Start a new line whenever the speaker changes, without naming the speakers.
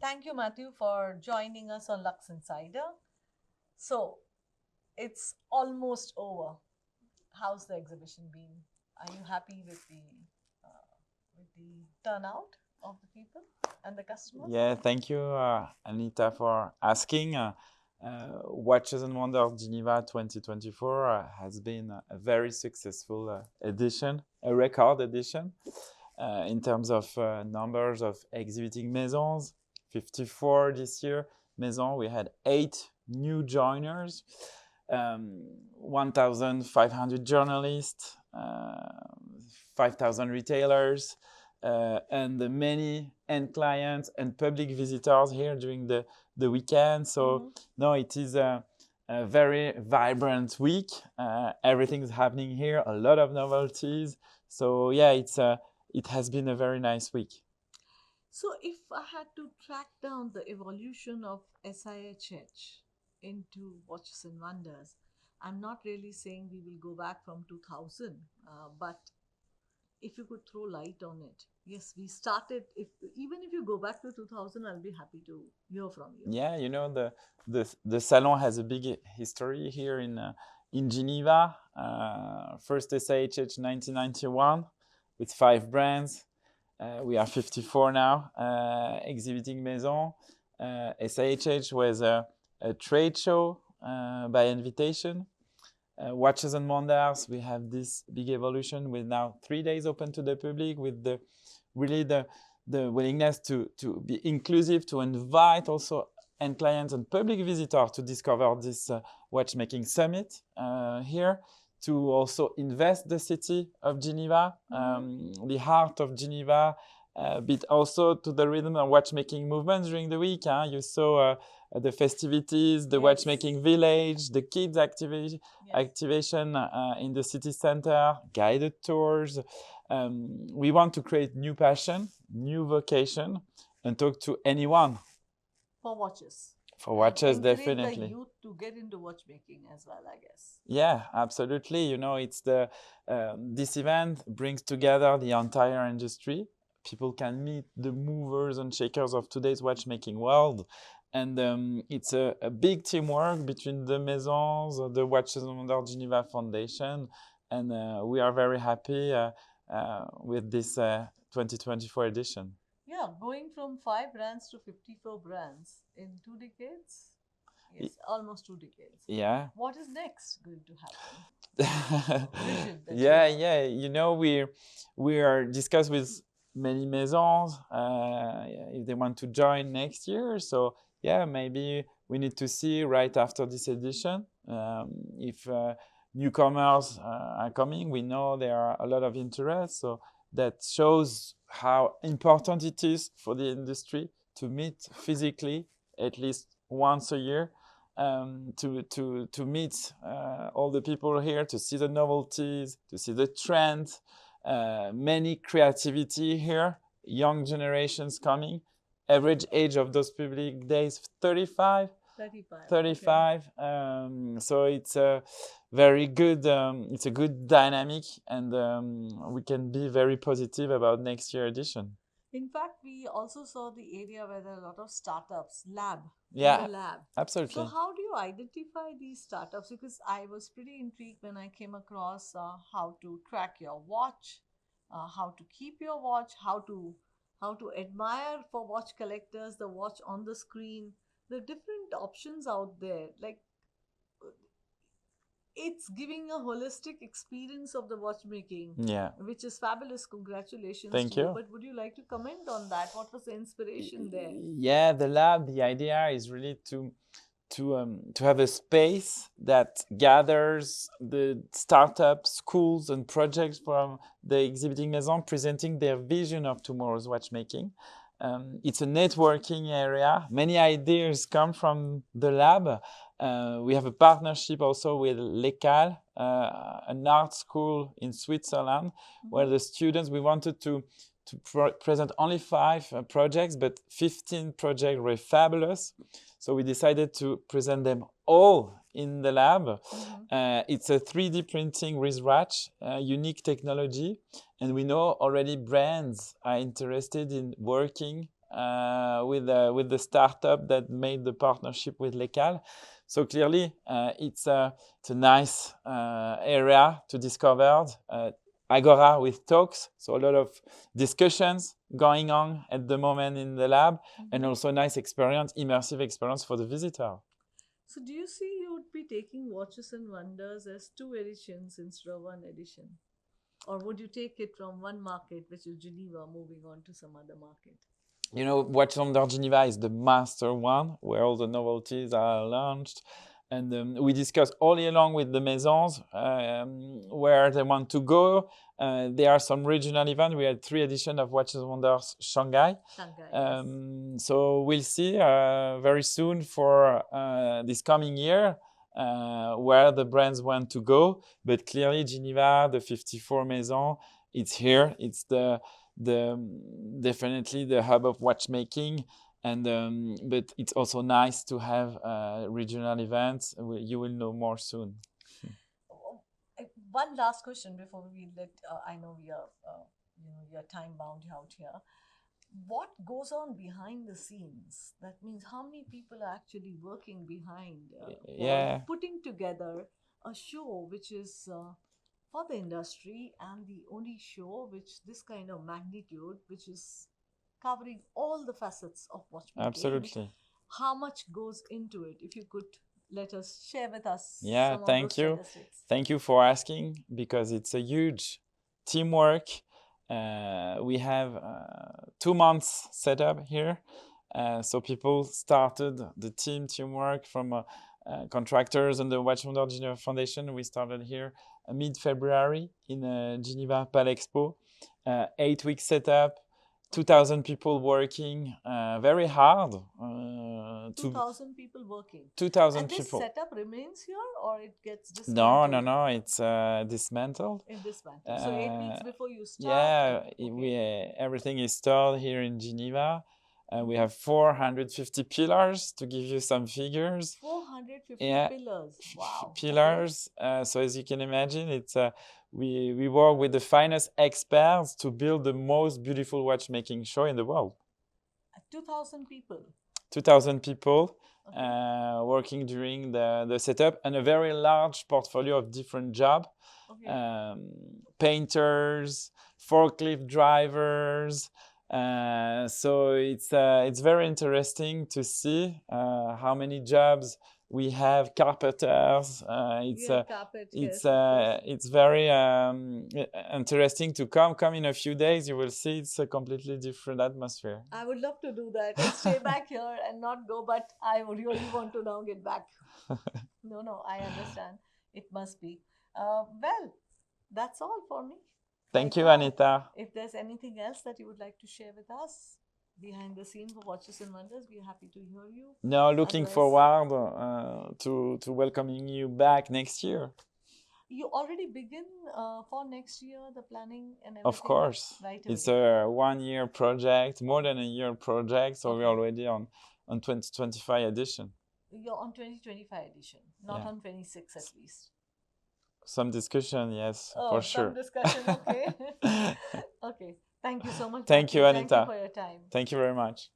Thank you, Matthew, for joining us on Lux Insider. So, it's almost over. How's the exhibition been? Are you happy with the turnout of the people and the customers?
Yeah, thank you, Anita, for asking. Watches and Wonders Geneva 2024 has been a very successful edition, a record edition in terms of numbers of exhibiting maisons. 54 this year. Maison, we had 8 new joiners, 1,500 journalists, 5,000 retailers, and many end clients and public visitors here during the weekend. So no, it is a very vibrant week. Everything is happening here, a lot of novelties. So yeah, it has been a very nice week.
So, if I had to track down the evolution of SIHH into Watches and Wonders, I'm not really saying we will go back from 2000, but if you could throw light on it. Yes, we started. If even if you go back to 2000, I'll be happy to hear from you.
Yeah, you know, the salon has a big history here in Geneva. First SIHH 1991 with 5 brands. We are 54 now, exhibiting maison. SIHH was a trade show by invitation. Watches and Wonders, we have this big evolution with now 3 days open to the public, with the willingness to be inclusive, to invite also end clients and public visitors to discover this watchmaking summit here, to also invest the city of Geneva, the heart of Geneva, but also to the rhythm of watchmaking movement during the week. You saw the festivities, the watchmaking village, the kids activation in the city center, guided tours. We want to create new passion, new vocation, and talk to anyone.
For watches.
For watches,
and
definitely.
The youth to get into watchmaking as well, I guess.
Yeah, absolutely. You know, it's this event brings together the entire industry. People can meet the movers and shakers of today's watchmaking world. And it's a big teamwork between the maisons, the Watches and Wonders Geneva Foundation, and we are very happy with this 2024 edition.
Yeah, going from 5 brands to 54 brands in 2 decades. Yes, almost 2 decades.
Yeah.
What is next going to happen?
Yeah. You know, we are discussing with many maisons if they want to join next year. So yeah, maybe we need to see right after this edition if newcomers are coming. We know there are a lot of interest, so that shows how important it is for the industry to meet physically at least once a year, to meet all the people here, to see the novelties, to see the trends, many creativity here, young generations coming. Average age of those public days, 35. 35. Okay. So it's a very good, it's a good dynamic, and we can be very positive about next year edition.
In fact, we also saw the area where there are a lot of startups, lab.
Yeah,
in the lab.
Absolutely.
So how do you identify these startups? Because I was pretty intrigued when I came across how to track your watch, how to keep your watch, how to admire for watch collectors the watch on the screen, the different options out there. Like, it's giving a holistic experience of the watchmaking, which is fabulous. Congratulations.
Thank you.
But would you like to comment on that? What was the inspiration there?
Yeah, the lab, the idea is really to have a space that gathers the startups, schools, and projects from the exhibiting maison, presenting their vision of tomorrow's watchmaking. It's a networking area. Many ideas come from the lab. We have a partnership also with l'École, an art school in Switzerland, where the students, we wanted to present only 5 projects, but 15 projects were fabulous. So we decided to present them all in the lab. It's a 3D printing wristwatch, unique technology. And we know already brands are interested in working with the startup that made the partnership with Lecal. So clearly, it's a nice area to discover. Agora with talks, so a lot of discussions going on at the moment in the lab, and also nice experience, immersive experience for the visitor.
So, do you see you would be taking Watches and Wonders as two editions instead of one edition? Or would you take it from one market, which is Geneva, moving on to some other market?
You know, Watch Under Geneva is the master one, where all the novelties are launched. And we discuss all year long with the maisons where they want to go. There are some regional events. We had 3 editions of Watches and Wonders Shanghai.
Yes.
So we'll see very soon for this coming year where the brands want to go. But clearly, Geneva, the 54 Maison, it's here. It's definitely the hub of watchmaking. But it's also nice to have regional events. You will know more soon.
One last question before we let. I know we are, you're time bound out here. What goes on behind the scenes? That means how many people are actually working behind
Yeah.
putting together a show which is for the industry, and the only show which this kind of magnitude, which is covering all the facets of watchmaking.
Absolutely.
How much goes into it? If you could let us share with us.
Yeah,
some
thank
of those
you.
statistics.
Thank you for asking, because it's a huge teamwork. We have 2 months set up here. So people started the teamwork from contractors and the Watch Wonder Geneva Foundation. We started here mid-February in Geneva Palexpo. 8 weeks setup, 2,000 people working very hard.
2,000 people working.
2,000
And this
people.
setup remains here, or it gets dismantled?
No. It's dismantled.
In dismantled. So 8 weeks before you start.
Yeah,
Okay.
everything is stored here in Geneva. We have 450 pillars, to give you some figures.
450
Yeah,
pillars. Wow.
pillars. So as you can imagine, it's we work with the finest experts to build the most beautiful watchmaking show in the world.
2,000 people.
2,000 people working during the setup, and a very large portfolio of different jobs. Painters, forklift drivers. So it's very interesting to see how many jobs we have. Carpenters. It's very interesting to come in a few days. You will see it's a completely different atmosphere.
I would love to do that and stay back here and not go, but I really want to now get back. No, I understand. It must be. Well, that's all for me.
Thank you, Anita.
If there's anything else that you would like to share with us behind the scenes for Watches and Wonders, we're happy to hear you.
No, looking forward to welcoming you back next year.
You already begin for next year, the planning and everything?
Of course. Right away. It's a 1-year project, more than a year project, so we're already on 2025 edition.
You're on 2025 edition, not on 26 at least.
Some discussion, yes, for sure.
Some discussion, okay. Okay. Thank you so much.
Thank you, Anita.
Thank you for your time.
Thank you very much.